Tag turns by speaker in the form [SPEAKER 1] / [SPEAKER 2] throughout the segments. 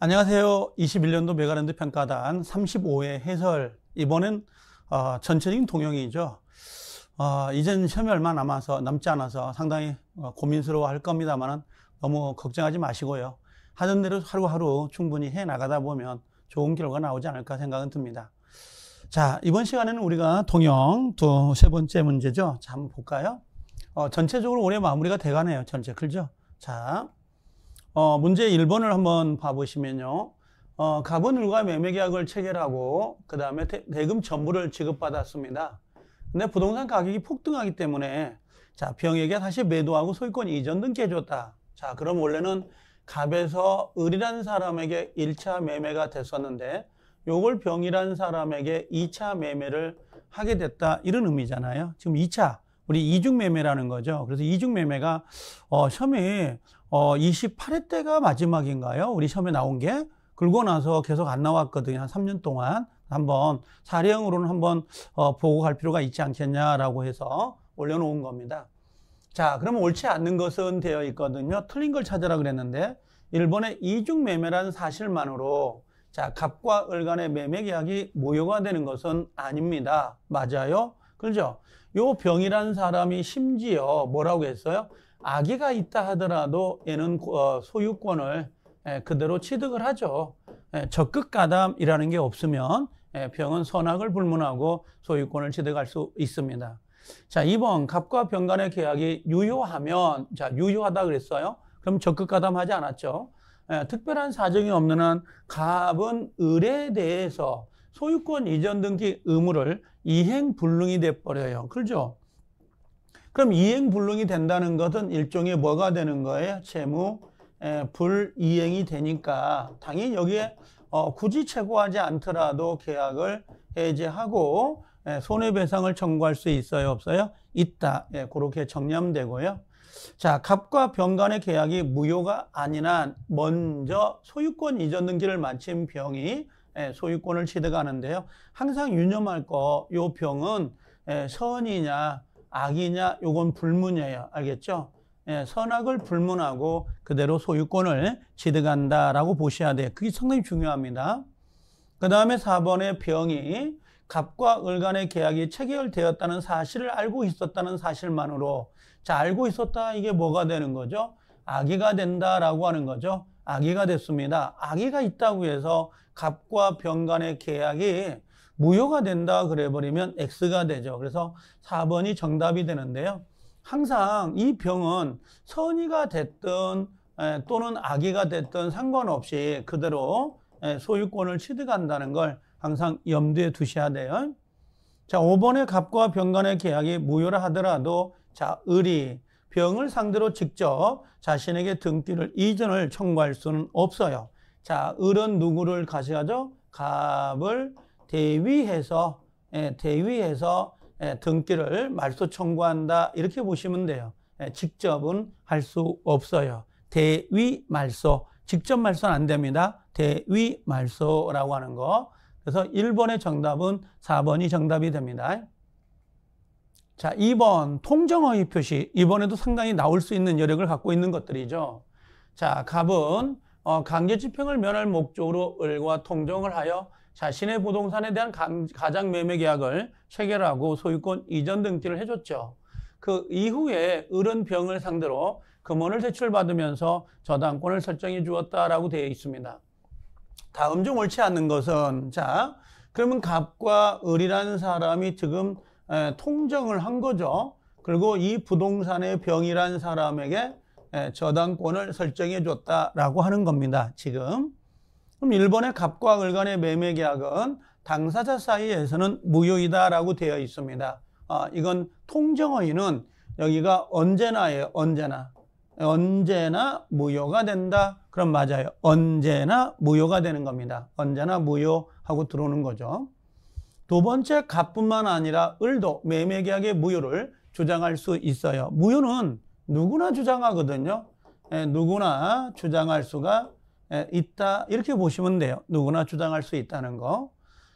[SPEAKER 1] 안녕하세요. 21년도 메가랜드 평가단 35회 해설. 이번엔 전체적인 동영이죠. 이젠 시험이 얼마 남지 않아서 상당히 고민스러워 할 겁니다만 너무 걱정하지 마시고요. 하던 대로 하루하루 충분히 해 나가다 보면 좋은 결과가 나오지 않을까 생각은 듭니다. 자, 이번 시간에는 우리가 동영 세 번째 문제죠. 자, 한번 볼까요? 전체적으로 올해 마무리가 돼가네요. 전체, 그죠? 자, 문제 1번을 한번 봐보시면요. 갑은 을과 매매계약을 체결하고 그 다음에 대금 전부를 지급받았습니다. 근데 부동산 가격이 폭등하기 때문에 자, 병에게 다시 매도하고 소유권 이전 등기 해줬다. 자, 그럼 원래는 갑에서 을이라는 사람에게 1차 매매가 됐었는데 요걸 병이라는 사람에게 2차 매매를 하게 됐다. 이런 의미잖아요. 지금 2차 우리 이중 매매라는 거죠. 그래서 이중 매매가 시험에 28회 때가 마지막인가요? 우리 시험에 나온 게. 그러고 나서 계속 안 나왔거든요. 한 3년 동안. 한번 사례형으로는 한번 보고 갈 필요가 있지 않겠냐라고 해서 올려놓은 겁니다. 자, 그러면 옳지 않는 것은 되어 있거든요. 틀린 걸 찾으라 그랬는데 1번의 이중 매매라는 사실만으로 자, 갑과 을 간의 매매 계약이 무효가 되는 것은 아닙니다. 맞아요? 그렇죠? 요 병이라는 사람이 심지어 뭐라고 했어요? 아기가 있다 하더라도 얘는 소유권을 그대로 취득을 하죠. 적극가담이라는 게 없으면 병은 선악을 불문하고 소유권을 취득할 수 있습니다. 자, 2번 갑과 병 간의 계약이 유효하면 자, 유효하다 그랬어요. 그럼 적극가담하지 않았죠. 특별한 사정이 없는 한 갑은 을에 대해서 소유권 이전 등기 의무를 이행불능이 돼버려요. 그렇죠? 그럼 이행불능이 된다는 것은 일종의 뭐가 되는 거예요? 채무 불이행이 되니까 당연히 여기에 굳이 체고하지 않더라도 계약을 해제하고 손해배상을 청구할 수 있어요? 없어요? 있다. 그렇게 정리하면 되고요. 자, 갑과 병 간의 계약이 무효가 아닌 한 먼저 소유권 이전 등기를 마친 병이 소유권을 취득하는데요. 항상 유념할 거, 요 병은 선이냐 악이냐 요건 불문이에요. 알겠죠? 선악을 불문하고 그대로 소유권을 취득한다라고 보셔야 돼요. 그게 상당히 중요합니다. 그 다음에 4번의 병이 갑과 을 간의 계약이 체결되었다는 사실을 알고 있었다는 사실만으로 자, 알고 있었다. 이게 뭐가 되는 거죠? 악의가 된다라고 하는 거죠. 악의가 됐습니다. 악의가 있다고 해서 갑과 병 간의 계약이 무효가 된다 그래버리면 X가 되죠. 그래서 4번이 정답이 되는데요. 항상 이 병은 선의가 됐든 또는 악의가 됐든 상관없이 그대로 소유권을 취득한다는 걸 항상 염두에 두셔야 돼요. 자, 5번의 갑과 병 간의 계약이 무효라 하더라도 자, 을이 병을 상대로 직접 자신에게 등기를 이전을 청구할 수는 없어요. 자, 을은 누구를 가져가죠? 갑을 대위해서 등기를 말소 청구한다. 이렇게 보시면 돼요. 직접은 할 수 없어요. 대위 말소. 직접 말소는 안 됩니다. 대위 말소라고 하는 거. 그래서 1번의 정답은 4번이 정답이 됩니다. 자, 2번 통정허위 표시. 이번에도 상당히 나올 수 있는 여력을 갖고 있는 것들이죠. 자, 갑은 강제집행을 면할 목적으로 을과 통정을 하여 자신의 부동산에 대한 가장 매매 계약을 체결하고 소유권 이전 등기를 해줬죠. 그 이후에 을은 병을 상대로 금원을 대출받으면서 저당권을 설정해 주었다라고 되어 있습니다. 다음 중 옳지 않는 것은 자, 그러면 갑과 을이라는 사람이 지금 통정을 한 거죠. 그리고 이 부동산의 병이라는 사람에게 저당권을 설정해 줬다라고 하는 겁니다. 지금. 그럼 1번의 갑과 을 간의 매매 계약은 당사자 사이에서는 무효이다라고 되어 있습니다. 이건 통정허위는 여기가 언제나예요. 언제나 무효가 된다. 그럼 맞아요. 언제나 무효가 되는 겁니다. 언제나 무효하고 들어오는 거죠. 두 번째, 갑뿐만 아니라 을도 매매 계약의 무효를 주장할 수 있어요. 무효는 누구나 주장하거든요. 누구나 주장할 수가 있다. 이렇게 보시면 돼요. 누구나 주장할 수 있다는 거.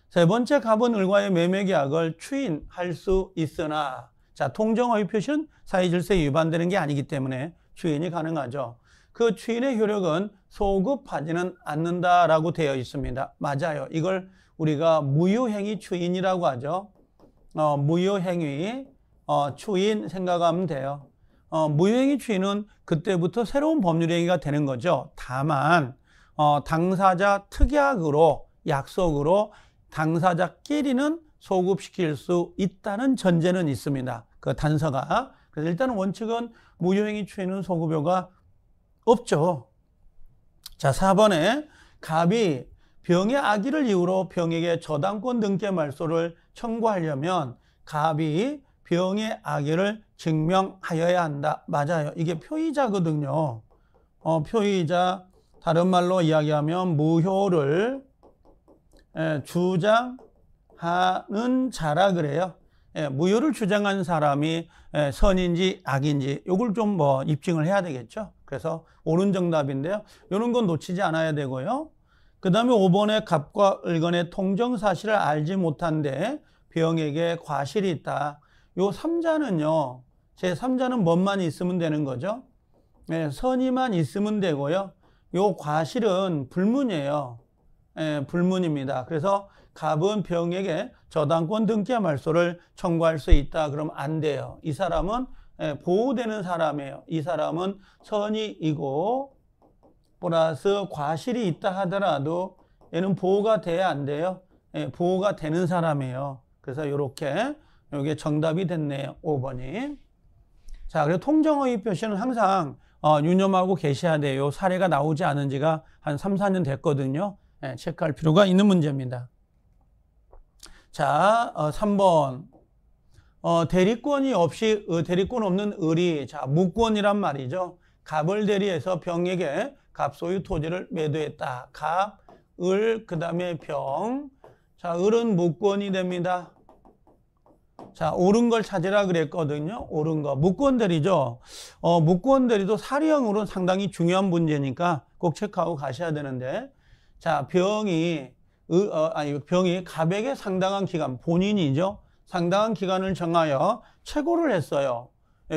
[SPEAKER 1] 세 번째, 갑은 을과의 매매 계약을 추인할 수 있으나 자, 통정허위 표시는 사회질서에 위반되는 게 아니기 때문에 추인이 가능하죠. 그 추인의 효력은 소급하지는 않는다라고 되어 있습니다. 맞아요. 이걸 우리가 무효행위 추인이라고 하죠. 무효행위 추인 생각하면 돼요. 무효행위 추인은 그때부터 새로운 법률행위가 되는 거죠. 다만 당사자 특약으로, 약속으로 당사자끼리는 소급시킬 수 있다는 전제는 있습니다. 그 단서가. 그래서 일단 원칙은 무효행위 추인은 소급효가 없죠. 자, 4번에 갑이 병의 악의를 이유로 병에게 저당권 등기 말소를 청구하려면 갑이 병의 악의를 증명하여야 한다. 맞아요. 이게 표의자거든요. 표의자, 다른 말로 이야기하면 무효를 주장하는 자라 그래요. 무효를 주장한 사람이 선인지 악인지 이걸 좀 입증을 해야 되겠죠. 그래서 옳은 정답인데요. 이런 건 놓치지 않아야 되고요. 그 다음에 5번에 갑과 을간의 통정 사실을 알지 못한데 병에게 과실이 있다. 요 3자는요. 제 3자는 뭐만 있으면 되는 거죠. 선의만 있으면 되고요. 요 과실은 불문이에요. 불문입니다. 그래서 갑은 병에게 저당권 등기 말소를 청구할 수 있다. 그러면 안 돼요. 이 사람은 보호되는 사람이에요. 이 사람은 선의이고 플러스 과실이 있다 하더라도 얘는 보호가 돼야 안 돼요. 보호가 되는 사람이에요. 그래서 이렇게 이게 정답이 됐네요. 5번이. 자, 그래서 통정허위 표시는 항상 유념하고 계셔야 돼요. 사례가 나오지 않은 지가 한 3, 4년 됐거든요. 체크할 필요가 있는 문제입니다. 자, 3번. 대리권이 없이, 대리권 없는 을이, 자, 무권이란 말이죠. 갑을 대리해서 병에게 갑 소유 토지를 매도했다. 갑, 을, 그 다음에 병. 자, 을은 무권이 됩니다. 자, 옳은 걸 찾으라 그랬거든요. 옳은 거. 무권 대리죠. 무권 대리도 사례형으로는 상당히 중요한 문제니까 꼭 체크하고 가셔야 되는데. 자, 병이 갑에게 상당한 기간, 본인이죠. 상당한 기간을 정하여 최고를 했어요.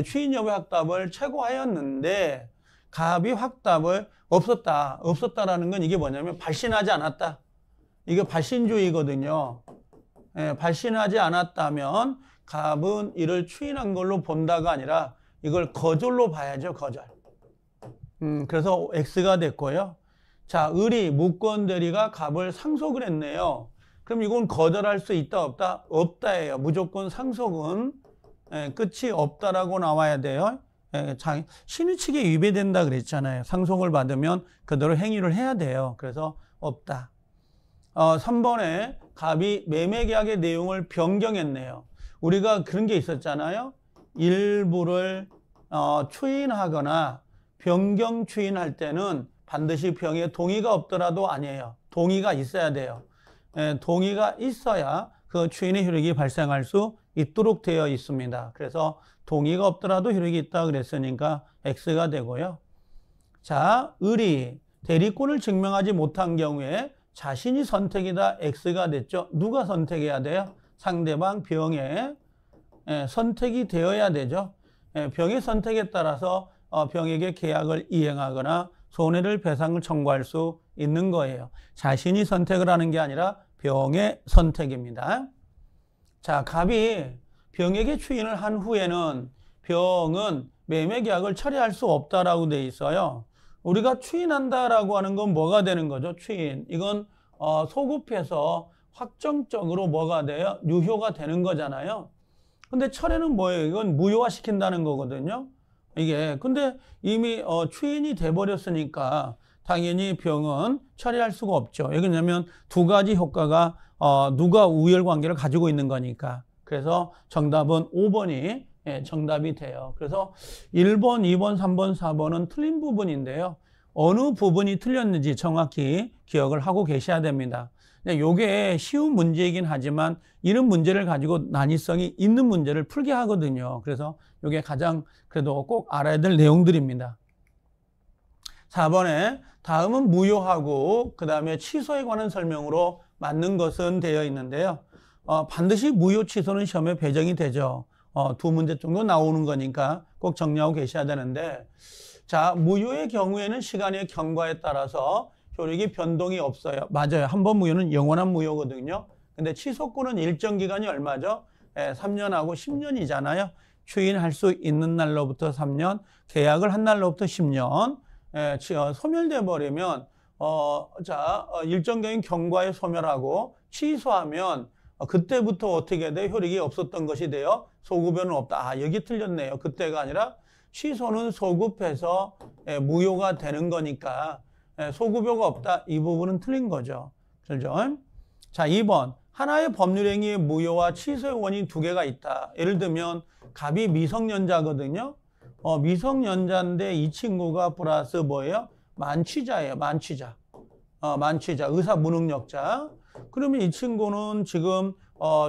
[SPEAKER 1] 추인 여부 확답을 최고하였는데 갑이 확답을 없었다라는 건 이게 뭐냐면 발신하지 않았다. 이게 발신주의거든요. 발신하지 않았다면 갑은 이를 추인한 걸로 본다가 아니라 이걸 거절로 봐야죠. 거절. 그래서 X가 됐고요. 자, 을이 무권 대리가 갑을 상속을 했네요. 그럼 이건 거절할 수 있다 없다? 없다예요. 무조건 상속은 끝이 없다라고 나와야 돼요. 신의 측에 위배된다 그랬잖아요. 상속을 받으면 그대로 행위를 해야 돼요. 그래서 없다. 3번에 갑이 매매계약의 내용을 변경했네요. 우리가 그런 게 있었잖아요. 일부를 추인하거나 변경 추인할 때는 반드시 병의 동의가 없더라도 아니에요. 동의가 있어야 돼요. 동의가 있어야 그 추인의 효력이 발생할 수 있도록 되어 있습니다. 그래서 동의가 없더라도 효력이 있다 그랬으니까 X가 되고요. 자, 을이 대리권을 증명하지 못한 경우에 자신이 선택이다. X가 됐죠. 누가 선택해야 돼요? 상대방 병의 선택이 되어야 되죠. 병의 선택에 따라서 병에게 계약을 이행하거나 손해를 배상을 청구할 수 있는 거예요. 자신이 선택을 하는 게 아니라 병의 선택입니다. 자, 갑이 병에게 추인을 한 후에는 병은 매매계약을 처리할 수 없다라고 돼 있어요. 우리가 추인한다라고 하는 건 뭐가 되는 거죠? 추인. 이건 소급해서 확정적으로 뭐가 돼요? 유효가 되는 거잖아요. 근데 철회는 뭐예요? 이건 무효화 시킨다는 거거든요. 이게 근데 이미 추인이 돼 버렸으니까 당연히 병은 처리할 수가 없죠. 왜냐하면 두 가지 효과가 누가 우열 관계를 가지고 있는 거니까. 그래서 정답은 5번이 정답이 돼요. 그래서 1번, 2번, 3번, 4번은 틀린 부분인데요. 어느 부분이 틀렸는지 정확히 기억을 하고 계셔야 됩니다. 이게 쉬운 문제이긴 하지만 이런 문제를 가지고 난이성이 있는 문제를 풀게 하거든요. 그래서 이게 가장 그래도 꼭 알아야 될 내용들입니다. 4번에 다음은 무효하고 그 다음에 취소에 관한 설명으로 맞는 것은 되어 있는데요. 반드시 무효 취소는 시험에 배정이 되죠. 두 문제 정도 나오는 거니까 꼭 정리하고 계셔야 되는데, 자, 무효의 경우에는 시간의 경과에 따라서 효력이 변동이 없어요. 맞아요. 한 번 무효는 영원한 무효거든요. 근데 취소권은 일정 기간이 얼마죠? 3년하고 10년이잖아요. 추인할 수 있는 날로부터 3년, 계약을 한 날로부터 10년. 소멸돼 버리면 일정적인 경과에 소멸하고 취소하면 그때부터 어떻게 돼? 효력이 없었던 것이 돼요. 소급여는 없다. 아, 여기 틀렸네요. 그때가 아니라 취소는 소급해서 무효가 되는 거니까 소급여가 없다. 이 부분은 틀린 거죠. 그렇죠? 자, 2번. 하나의 법률행위의 무효와 취소의 원인 두 개가 있다. 예를 들면 갑이 미성년자거든요. 미성년자인데 이 친구가 플러스 뭐예요? 만취자예요. 만취자. 만취자. 의사 무능력자. 그러면 이 친구는 지금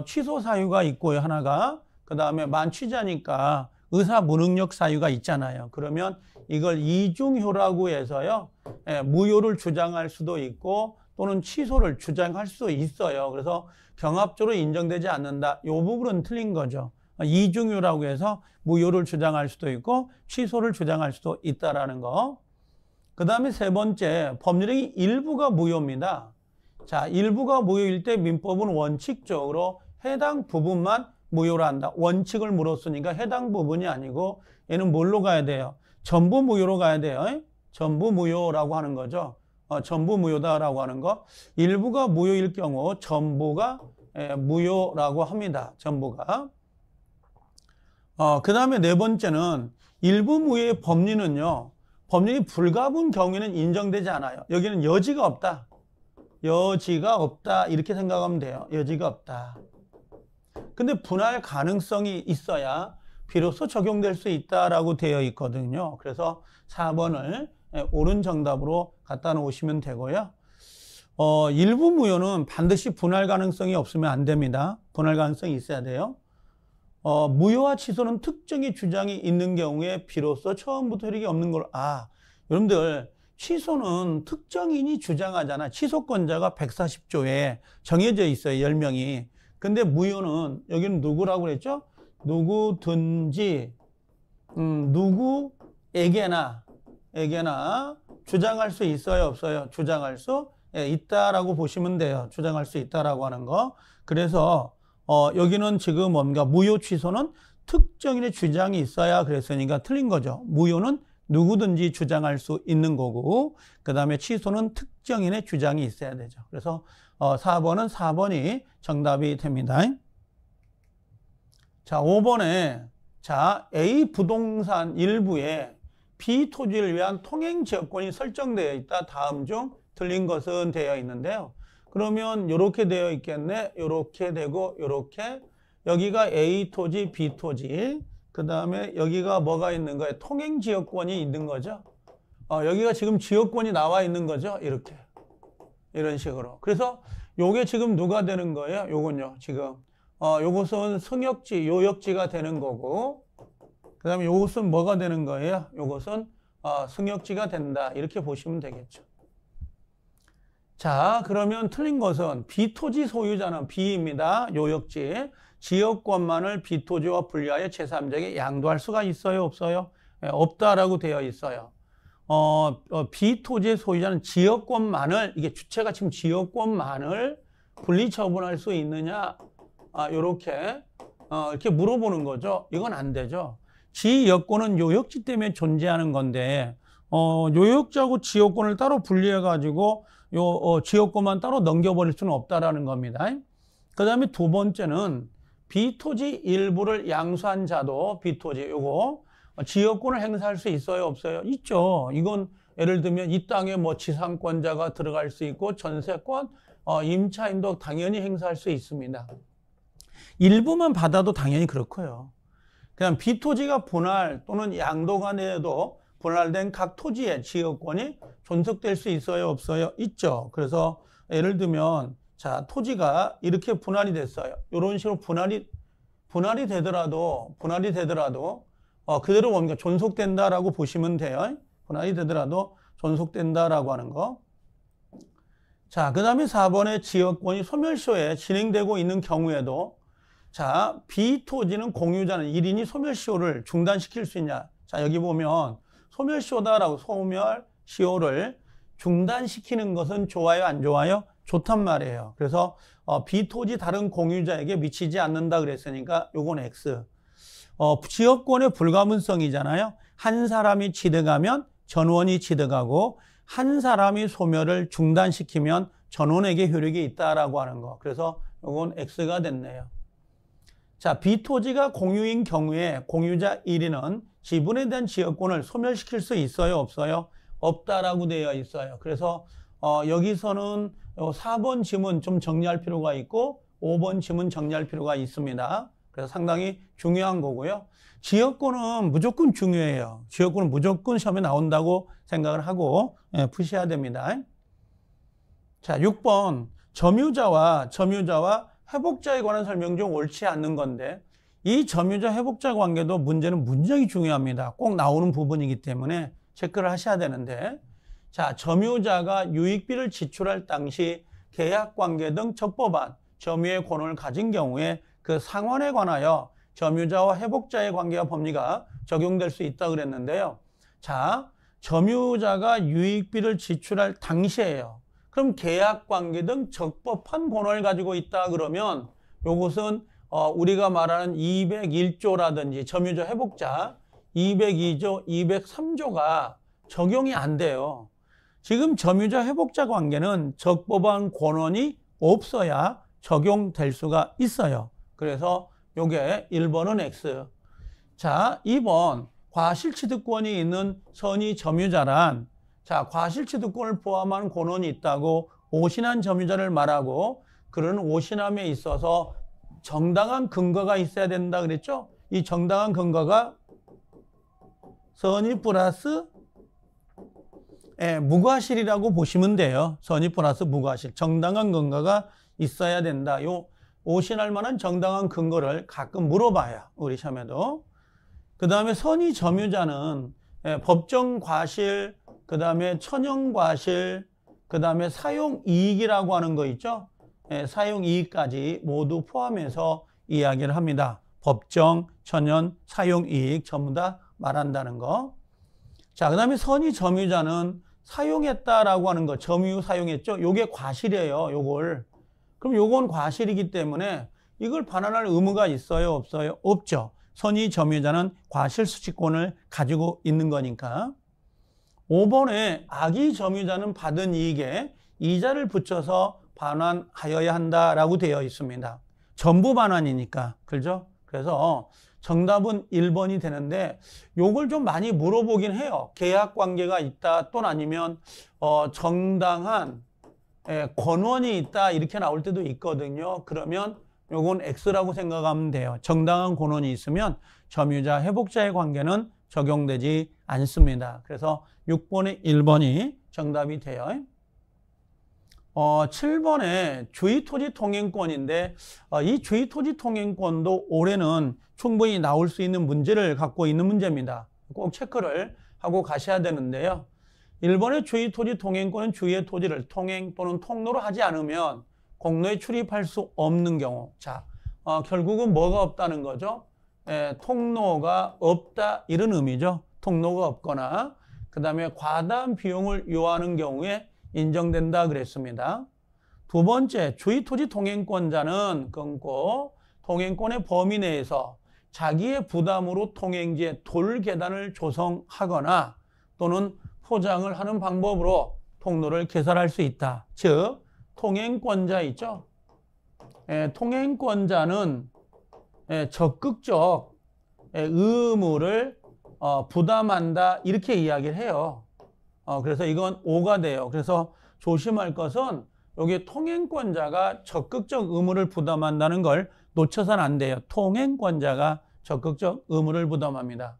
[SPEAKER 1] 취소 사유가 있고요. 하나가. 그 다음에 만취자니까 의사 무능력 사유가 있잖아요. 그러면 이걸 이중효라고 해서요. 무효를 주장할 수도 있고 또는 취소를 주장할 수 있어요. 그래서 경합적으로 인정되지 않는다. 이 부분은 틀린 거죠. 이중효라고 해서 무효를 주장할 수도 있고 취소를 주장할 수도 있다라는 거. 그 다음에 세 번째, 법률행위 일부가 무효입니다. 자, 일부가 무효일 때 민법은 원칙적으로 해당 부분만 무효로 한다. 원칙을 물었으니까 해당 부분이 아니고 얘는 뭘로 가야 돼요? 전부 무효로 가야 돼요. 전부 무효라고 하는 거죠. 전부 무효다라고 하는 거. 일부가 무효일 경우 전부가 무효라고 합니다. 전부가. 그 다음에 네 번째는 일부 무효의 법리는요. 법률이 불가분 경우에는 인정되지 않아요. 여기는 여지가 없다. 여지가 없다. 이렇게 생각하면 돼요. 여지가 없다. 근데 분할 가능성이 있어야 비로소 적용될 수 있다라고 되어 있거든요. 그래서 4번을 옳은 정답으로 갖다 놓으시면 되고요. 일부 무효는 반드시 분할 가능성이 없으면 안 됩니다. 분할 가능성이 있어야 돼요. 무효와 취소는 특정의 주장이 있는 경우에 비로소 처음부터 효력이 없는 걸, 여러분들, 취소는 특정인이 주장하잖아. 취소권자가 140조에 정해져 있어요. 10명이. 근데 무효는, 여기는 누구라고 그랬죠? 누구든지, 누구에게나 주장할 수 있어요? 없어요? 주장할 수 있다라고 보시면 돼요. 주장할 수 있다라고 하는 거. 그래서, 여기는 지금 뭔가 무효 취소는 특정인의 주장이 있어야 그랬으니까 틀린 거죠. 무효는 누구든지 주장할 수 있는 거고, 그 다음에 취소는 특정인의 주장이 있어야 되죠. 그래서 4번은 4번이 정답이 됩니다. 자, 5번에 A 부동산 일부에 B 토지를 위한 통행지역권이 설정되어 있다. 다음 중 틀린 것은 되어 있는데요. 그러면 이렇게 되어 있겠네. 이렇게 되고 이렇게. 여기가 A 토지, B 토지. 그 다음에 여기가 뭐가 있는 거예요? 통행지역권이 있는 거죠. 여기가 지금 지역권이 나와 있는 거죠. 이렇게. 이런 식으로. 그래서 요게 지금 누가 되는 거예요? 요건요. 지금. 요것은 승역지, 요역지가 되는 거고. 그 다음에 요것은 뭐가 되는 거예요? 요것은 승역지가 된다. 이렇게 보시면 되겠죠. 자, 그러면 틀린 것은 B토지 소유자는 B입니다. 요역지. 지역권만을 B토지와 분리하여 제3자에게 양도할 수가 있어요? 없어요? 없다라고 되어 있어요. B토지의 소유자는 지역권만을, 이게 주체가 지금 지역권만을 분리처분할 수 있느냐? 이렇게 물어보는 거죠. 이건 안 되죠. 지역권은 요역지 때문에 존재하는 건데, 요역지하고 지역권을 따로 분리해가지고, 지역권만 따로 넘겨버릴 수는 없다라는 겁니다. 그 다음에 두 번째는 B토지 일부를 양수한 자도 B토지, 요거, 지역권을 행사할 수 있어요? 없어요? 있죠. 이건 예를 들면 이 땅에 뭐 지상권자가 들어갈 수 있고, 전세권, 임차인도 당연히 행사할 수 있습니다. 일부만 받아도 당연히 그렇고요. 그냥 B토지가 분할 또는 양도가 내도 분할된 각 토지의 지역권이 존속될 수 있어요? 없어요? 있죠. 그래서 예를 들면 자, 토지가 이렇게 분할이 됐어요. 이런 식으로 분할이 되더라도 그대로 뭡니까? 존속된다라고 보시면 돼요. 분할이 되더라도 존속된다라고 하는 거. 자, 그 다음에 4번의 지역권이 소멸시효에 진행되고 있는 경우에도 자, B토지는 공유자는 1인이 소멸시효를 중단시킬 수 있냐. 자, 여기 보면 소멸시효다라고 소멸시효를 중단시키는 것은 좋아요, 안 좋아요? 좋단 말이에요. 그래서 비토지 다른 공유자에게 미치지 않는다 그랬으니까 요건 X. 지역권의 불가분성이잖아요. 한 사람이 취득하면 전원이 취득하고 한 사람이 소멸을 중단시키면 전원에게 효력이 있다라고 하는 거. 그래서 요건 X가 됐네요. 자, 비토지가 공유인 경우에 공유자 1위는 지분에 대한 지역권을 소멸시킬 수 있어요, 없어요? 없다라고 되어 있어요. 그래서 여기서는 4번 지문 좀 정리할 필요가 있고 5번 지문 정리할 필요가 있습니다. 그래서 상당히 중요한 거고요. 지역권은 무조건 중요해요. 지역권은 무조건 시험에 나온다고 생각을 하고 푸셔야 됩니다. 자, 6번 점유자와 회복자에 관한 설명 중 옳지 않는 건데 이 점유자 회복자 관계도 문제는 굉장히 중요합니다. 꼭 나오는 부분이기 때문에 체크를 하셔야 되는데, 자, 점유자가 유익비를 지출할 당시 계약관계 등 적법한 점유의 권한을 가진 경우에 그 상환에 관하여 점유자와 회복자의 관계와 법리가 적용될 수 있다 그랬는데요. 자, 점유자가 유익비를 지출할 당시에요. 그럼 계약관계 등 적법한 권한을 가지고 있다 그러면 요것은 우리가 말하는 201조라든지 점유자 회복자 202조, 203조가 적용이 안 돼요. 지금 점유자 회복자 관계는 적법한 권한이 없어야 적용될 수가 있어요. 그래서 요게 1번은 X. 자, 2번 과실취득권이 있는 선의 점유자란, 자, 과실취득권을 포함한 권한이 있다고 오신한 점유자를 말하고 그런 오신함에 있어서 정당한 근거가 있어야 된다 그랬죠? 이 정당한 근거가 선의 플러스 무과실이라고 보시면 돼요. 선의 플러스 무과실. 정당한 근거가 있어야 된다. 요 오신할 만한 정당한 근거를 가끔 물어봐요. 우리 시험에도. 그 다음에 선의 점유자는 법정 과실, 그 다음에 천연 과실, 그 다음에 사용이익이라고 하는 거 있죠? 사용이익까지 모두 포함해서 이야기를 합니다. 법정, 천연, 사용이익 전부 다 말한다는 거. 자, 그 다음에 선의 점유자는 사용했다라고 하는 거, 점유 사용했죠? 요게 과실이에요, 요걸. 그럼 요건 과실이기 때문에 이걸 반환할 의무가 있어요, 없어요? 없죠. 선의 점유자는 과실 수취권을 가지고 있는 거니까. 5번에 악의 점유자는 받은 이익에 이자를 붙여서 반환하여야 한다라고 되어 있습니다. 전부 반환이니까. 그렇죠? 그래서 정답은 1번이 되는데 요걸 좀 많이 물어보긴 해요. 계약 관계가 있다 또는 아니면 정당한 권한이 있다 이렇게 나올 때도 있거든요. 그러면 요건 X라고 생각하면 돼요. 정당한 권한이 있으면 점유자 회복자의 관계는 적용되지 않습니다. 그래서 6번에 1번이 정답이 돼요. 7번에 주의토지 통행권인데 이 주의토지 통행권도 올해는 충분히 나올 수 있는 문제를 갖고 있는 문제입니다. 꼭 체크를 하고 가셔야 되는데요. 1번의 주의토지 통행권은 주위의 토지를 통행 또는 통로로 하지 않으면 공로에 출입할 수 없는 경우. 자, 결국은 뭐가 없다는 거죠? 통로가 없다 이런 의미죠. 통로가 없거나 그 다음에 과다한 비용을 요하는 경우에 인정된다 그랬습니다. 두 번째, 주의토지 통행권자는 끊고 통행권의 범위 내에서 자기의 부담으로 통행지에 돌계단을 조성하거나 또는 포장을 하는 방법으로 통로를 개설할 수 있다. 즉 통행권자 있죠? 통행권자는 적극적 의무를 부담한다 이렇게 이야기를 해요. 그래서 이건 5가 돼요. 그래서 조심할 것은 여기 통행권자가 적극적 의무를 부담한다는 걸 놓쳐서는 안 돼요. 통행권자가 적극적 의무를 부담합니다.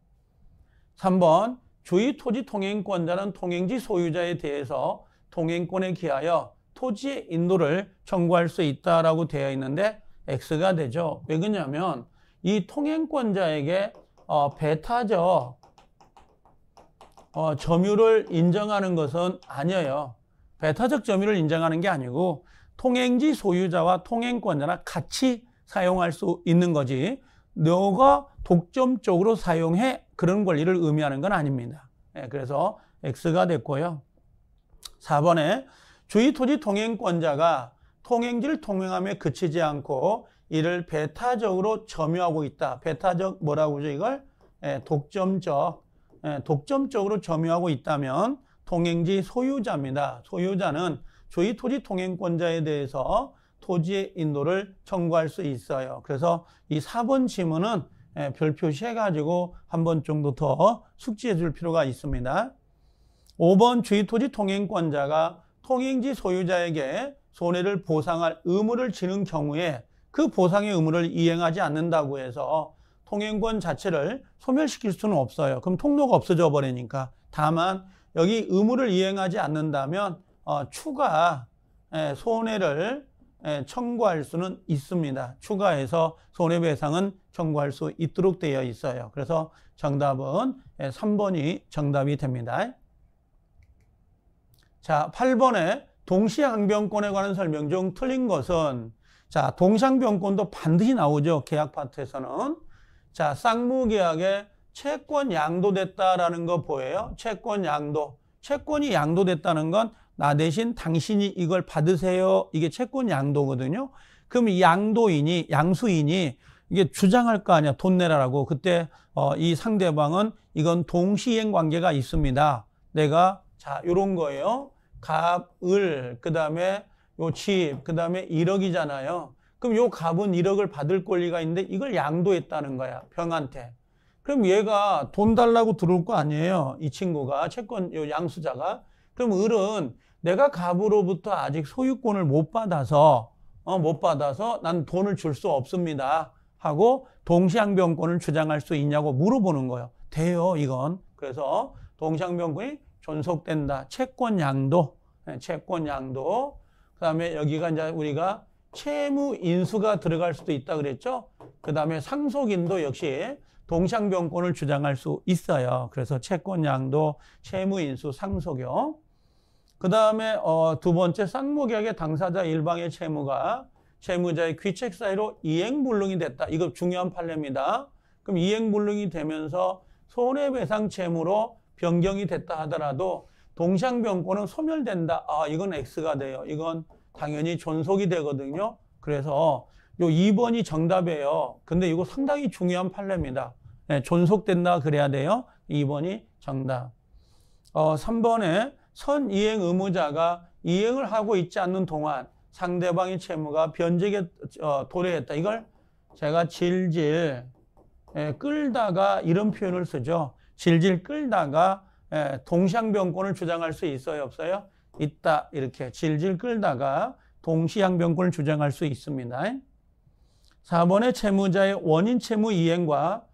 [SPEAKER 1] 3번 주의토지 통행권자는 통행지 소유자에 대해서 통행권에 기하여 토지의 인도를 청구할 수 있다라고 되어 있는데 X가 되죠. 왜 그러냐면 이 통행권자에게 배타적 점유를 인정하는 것은 아니에요. 배타적 점유를 인정하는 게 아니고 통행지 소유자와 통행권자나 같이 사용할 수 있는 거지 너가 독점적으로 사용해 그런 권리를 의미하는 건 아닙니다. 그래서 X가 됐고요. 4번에 주의 토지 통행권자가 통행지를 통행함에 그치지 않고 이를 배타적으로 점유하고 있다. 배타적 뭐라고 하죠 이걸? 독점적으로 점유하고 있다면 통행지 소유자입니다. 소유자는 주의 토지 통행권자에 대해서 토지의 인도를 청구할 수 있어요. 그래서 이 4번 지문은 별 표시해가지고 한 번 정도 더 숙지해 줄 필요가 있습니다. 5번 주의 토지 통행권자가 통행지 소유자에게 손해를 보상할 의무를 지는 경우에 그 보상의 의무를 이행하지 않는다고 해서 통행권 자체를 소멸시킬 수는 없어요. 그럼 통로가 없어져 버리니까. 다만 여기 의무를 이행하지 않는다면 추가 손해를 청구할 수는 있습니다. 추가해서 손해배상은 청구할 수 있도록 되어 있어요. 그래서 정답은 3번이 정답이 됩니다. 자, 8번에 동시항변권에 관한 설명 중 틀린 것은, 자, 동시항변권도 반드시 나오죠. 계약 파트에서는. 자, 쌍무계약에 채권 양도됐다라는 거 보여요. 채권 양도. 채권이 양도됐다는 건 나 대신 당신이 이걸 받으세요. 이게 채권 양도거든요. 그럼 이 양도인이, 양수인이 이게 주장할 거 아니야. 돈 내라라고. 그때 이 상대방은 이건 동시이행 관계가 있습니다. 내가 자, 요런 거예요. 갑을, 그 다음에 요 집, 그 다음에 1억이잖아요. 그럼 요 갑은 1억을 받을 권리가 있는데 이걸 양도했다는 거야. 병한테. 그럼 얘가 돈 달라고 들어올 거 아니에요. 이 친구가, 채권, 요 양수자가. 그럼 을은 내가 갑으로부터 아직 소유권을 못 받아서 난 돈을 줄 수 없습니다. 하고 동시항변권을 주장할 수 있냐고 물어보는 거예요. 돼요, 이건. 그래서 동시항변권이 존속된다. 채권 양도. 그 다음에 여기가 이제 우리가 채무 인수가 들어갈 수도 있다 그랬죠. 그 다음에 상속인도 역시 동시항변권을 주장할 수 있어요. 그래서 채권 양도, 채무 인수, 상속이요. 그 다음에 두 번째 쌍무계약의 당사자 일방의 채무가 채무자의 귀책 사유로 이행불능이 됐다. 이거 중요한 판례입니다. 그럼 이행불능이 되면서 손해배상 채무로 변경이 됐다 하더라도 동시항변권은 소멸된다. 이건 X가 돼요. 이건 당연히 존속이 되거든요. 그래서 요 2번이 정답이에요. 근데 이거 상당히 중요한 판례입니다. 존속된다 그래야 돼요. 2번이 정답. 3번에 선이행 의무자가 이행을 하고 있지 않는 동안 상대방의 채무가 변제에 도래했다. 이걸 제가 질질 끌다가 이런 표현을 쓰죠. 질질 끌다가 동시항변권을 주장할 수 있어요? 없어요? 있다. 이렇게 질질 끌다가 동시항변권을 주장할 수 있습니다. 4번의 채무자의 원인 채무 이행과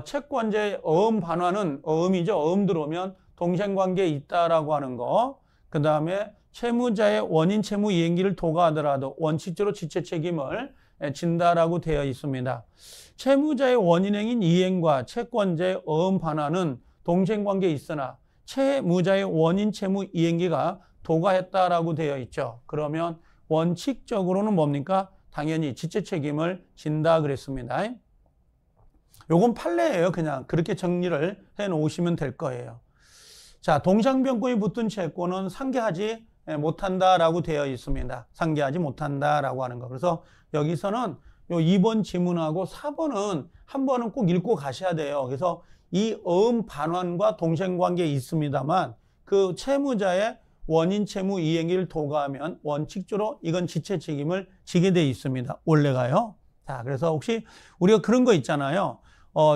[SPEAKER 1] 채권자의 어음 반환은 어음이죠. 어음 들어오면 동시행관계에 있다라고 하는 거. 그 다음에 채무자의 원인 채무 이행기를 도과하더라도 원칙적으로 지체 책임을 진다라고 되어 있습니다. 채무자의 원인행인 이행과 채권자의 어음 반환은 동시행관계에 있으나 채무자의 원인 채무 이행기가 도과했다라고 되어 있죠. 그러면 원칙적으로는 뭡니까? 당연히 지체 책임을 진다 그랬습니다. 요건 판례예요. 그냥 그렇게 정리를 해 놓으시면 될 거예요. 자, 동시항변권이 붙은 채권은 상계하지 못한다라고 되어 있습니다. 상계하지 못한다라고 하는 거. 그래서 여기서는 요 2번 지문하고 4번은 한 번은 꼭 읽고 가셔야 돼요. 그래서 이 어음 반환과 동시행관계에 있습니다만 그 채무자의 원인 채무 이행기를 도과하면 원칙적으로 이건 지체 책임을 지게 돼 있습니다. 원래가요. 자, 그래서 혹시 우리가 그런 거 있잖아요.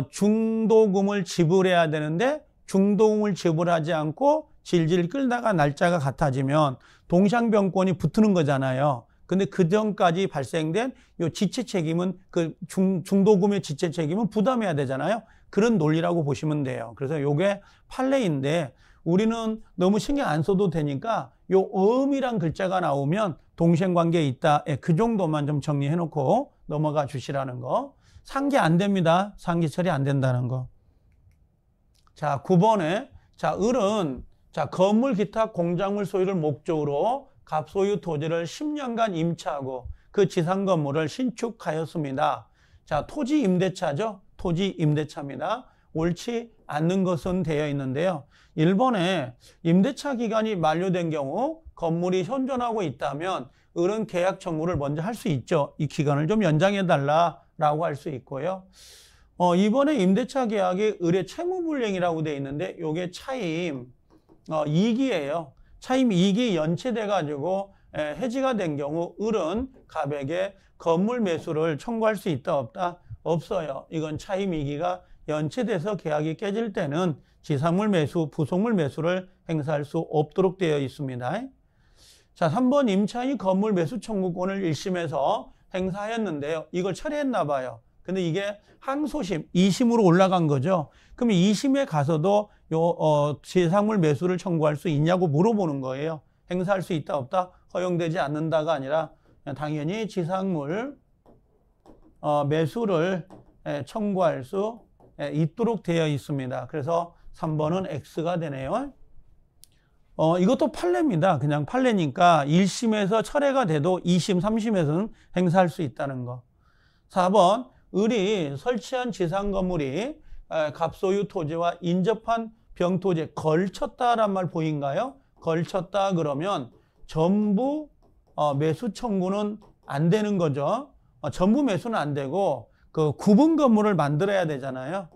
[SPEAKER 1] 중도금을 지불해야 되는데 중도금을 지불하지 않고 질질 끌다가 날짜가 같아지면 동시항변권이 붙는 거잖아요. 근데 그 전까지 발생된 요 지체 책임은 그 중도금의 지체 책임은 부담해야 되잖아요. 그런 논리라고 보시면 돼요. 그래서 요게 판례인데 우리는 너무 신경 안 써도 되니까 요 어음이란 글자가 나오면 동시행관계에 있다. 그 정도만 좀 정리해 놓고 넘어가 주시라는 거. 상계 안 됩니다. 상계 처리 안 된다는 거. 자, 9번에 자, 을은 자, 건물 기타 공작물 소유를 목적으로 갑소유 토지를 10년간 임차하고 그 지상 건물을 신축하였습니다. 자, 토지 임대차죠. 토지 임대차입니다. 옳지 않는 것은 되어 있는데요. 1번에 임대차 기간이 만료된 경우 건물이 현존하고 있다면 을은 계약 청구를 먼저 할 수 있죠. 이 기간을 좀 연장해 달라라고 할 수 있고요. 2번에 임대차 계약이 을의 채무불이행이라고 되어 있는데 이게 차임 이익이에요. 차임 이익이 연체돼 가지고 해지가 된 경우 을은 갑에게 건물 매수를 청구할 수 있다 없다? 없어요. 이건 차임 이익이 연체돼서 계약이 깨질 때는 지상물 매수, 부속물 매수를 행사할 수 없도록 되어 있습니다. 자, 3번 임차인이 건물 매수 청구권을 1심에서 행사했는데요. 이걸 철회했나 봐요. 근데 이게 항소심, 2심으로 올라간 거죠. 그럼 2심에 가서도 지상물 매수를 청구할 수 있냐고 물어보는 거예요. 행사할 수 있다 없다? 허용되지 않는다가 아니라 당연히 지상물 매수를 청구할 수 있도록 되어 있습니다. 그래서 3번은 X가 되네요. 이것도 판례입니다. 그냥 판례니까 1심에서 철회가 돼도 2심, 3심에서는 행사할 수 있다는 거. 4번, 을이 설치한 지상 건물이 갑소유 토지와 인접한 병토지에 걸쳤다란 말 보인가요? 걸쳤다 그러면 전부 매수 청구는 안 되는 거죠. 전부 매수는 안 되고 그 구분 건물을 만들어야 되잖아요.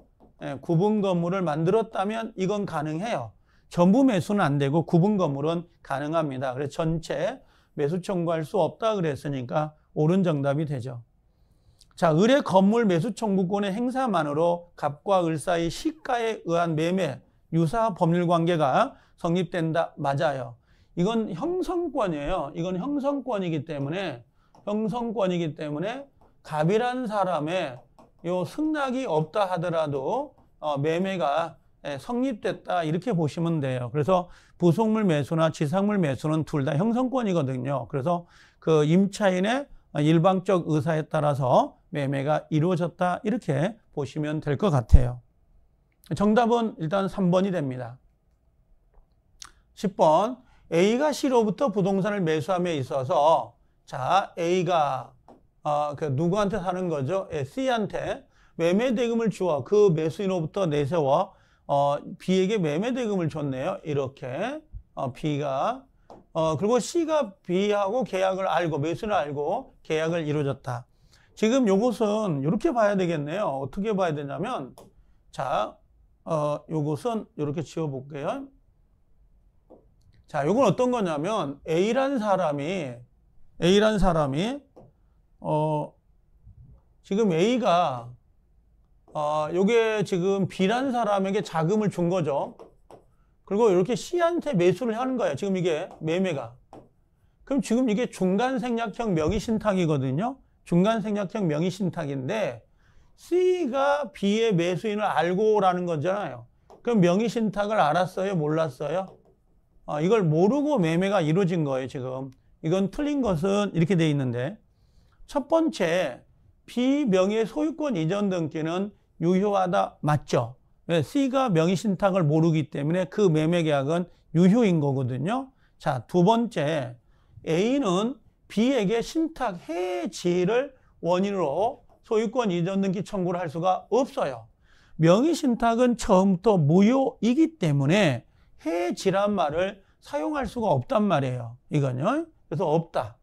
[SPEAKER 1] 구분 건물을 만들었다면 이건 가능해요. 전부 매수는 안 되고 구분 건물은 가능합니다. 그래서 전체 매수 청구할 수 없다 그랬으니까 옳은 정답이 되죠. 자, 을의 건물 매수 청구권의 행사만으로 갑과 을 사이 시가에 의한 매매, 유사 법률 관계가 성립된다. 맞아요. 이건 형성권이에요. 이건 형성권이기 때문에 갑이라는 사람의 요 승낙이 없다 하더라도 매매가 성립됐다 이렇게 보시면 돼요. 그래서 부속물 매수나 지상물 매수는 둘 다 형성권이거든요. 그래서 그 임차인의 일방적 의사에 따라서 매매가 이루어졌다 이렇게 보시면 될 것 같아요. 정답은 일단 3번이 됩니다. 10번, A가 C로부터 부동산을 매수함에 있어서 자, A가 누구한테 사는 거죠? C한테 매매 대금을 주어 그 매수인으로부터 내세워 B에게 매매 대금을 줬네요. 이렇게 B가 그리고 C가 B하고 계약을 알고 매수를 알고 계약을 이루어졌다. 지금 요것은 이렇게 봐야 되겠네요. 어떻게 봐야 되냐면 자, 요것은 이렇게 지워볼게요. 자, 요건 어떤 거냐면 A라는 사람이 지금 A가 요게 지금 B라는 사람에게 자금을 준 거죠. 그리고 이렇게 C한테 매수를 하는 거예요. 지금 이게 매매가. 그럼 지금 이게 중간생략형 명의신탁이거든요. 중간생략형 명의신탁인데 C가 B의 매수인을 알고라는 거잖아요. 그럼 명의신탁을 알았어요? 몰랐어요? 이걸 모르고 매매가 이루어진 거예요, 지금. 이건 틀린 것은 이렇게 돼 있는데 첫 번째, B 명의 소유권 이전 등기는 유효하다. 맞죠? C가 명의신탁을 모르기 때문에 그 매매 계약은 유효인 거거든요. 자, 두 번째, A는 B에게 신탁 해지를 원인으로 소유권 이전 등기 청구를 할 수가 없어요. 명의신탁은 처음부터 무효이기 때문에 해지란 말을 사용할 수가 없단 말이에요. 이건요. 그래서 없다.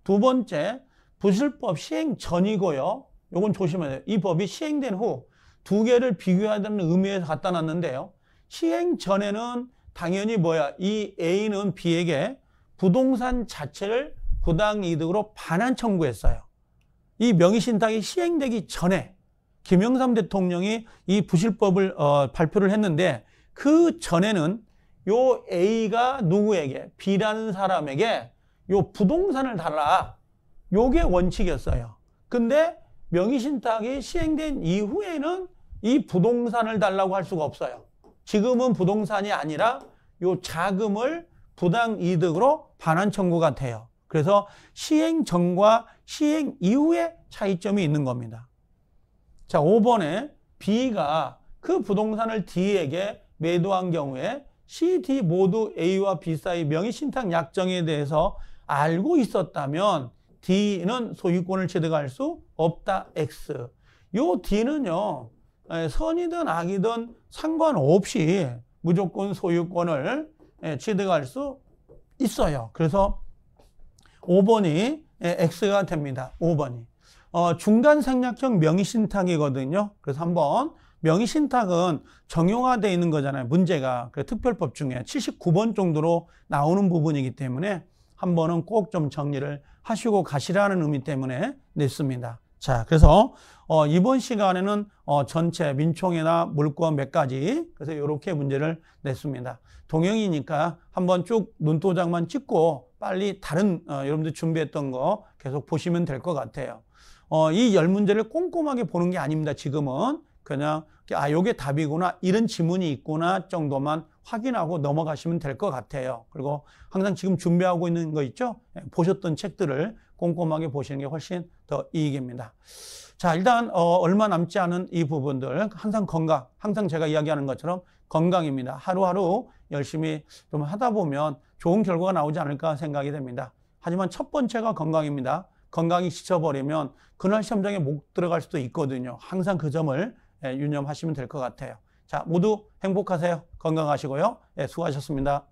[SPEAKER 1] 두 번째, 부실법 시행 전이고요. 요건 조심해야 돼요. 이 법이 시행된 후 두 개를 비교하자는 의미에서 갖다 놨는데요. 시행 전에는 당연히 이 A는 B에게 부동산 자체를 부당이득으로 반환 청구했어요. 이 명의신탁이 시행되기 전에 김영삼 대통령이 이 부실법을 발표를 했는데 그 전에는 요 A가 누구에게? B라는 사람에게 요 부동산을 달라. 요게 원칙이었어요. 근데 명의신탁이 시행된 이후에는 이 부동산을 달라고 할 수가 없어요. 지금은 부동산이 아니라 요 자금을 부당이득으로 반환 청구가 돼요. 그래서 시행 전과 시행 이후에 차이점이 있는 겁니다. 자, 5번에 B가 그 부동산을 D에게 매도한 경우에 C, D 모두 A와 B 사이 명의신탁 약정에 대해서 알고 있었다면 D는 소유권을 취득할 수 없다. X. 요 D는요, 선이든 악이든 상관없이 무조건 소유권을 취득할 수 있어요. 그래서 5번이 X가 됩니다. 5번이. 중간 생략형 명의신탁이거든요. 그래서 한번 명의신탁은 정형화되어 있는 거잖아요. 문제가. 특별법 중에 79번 정도로 나오는 부분이기 때문에 한 번은 꼭 좀 정리를 하시고 가시라는 의미 때문에 냈습니다. 자, 그래서 이번 시간에는 전체 민총이나 물권 몇 가지, 그래서 이렇게 문제를 냈습니다. 동영이니까 한번 쭉 눈도장만 찍고 빨리 다른 여러분들 준비했던 거 계속 보시면 될 것 같아요. 이 10문제를 꼼꼼하게 보는 게 아닙니다. 지금은 그냥 요게 답이구나, 이런 지문이 있구나 정도만 확인하고 넘어가시면 될 것 같아요. 그리고 항상 지금 준비하고 있는 거 있죠? 보셨던 책들을 꼼꼼하게 보시는 게 훨씬 더 이익입니다. 자, 일단 얼마 남지 않은 이 부분들, 항상 건강, 항상 제가 이야기하는 것처럼 건강입니다. 하루하루 열심히 좀 하다 보면 좋은 결과가 나오지 않을까 생각이 됩니다. 하지만 첫 번째가 건강입니다. 건강이 지쳐버리면 그날 시험장에 못 들어갈 수도 있거든요. 항상 그 점을 유념하시면 될 것 같아요. 자, 모두 행복하세요. 건강하시고요. 수고하셨습니다.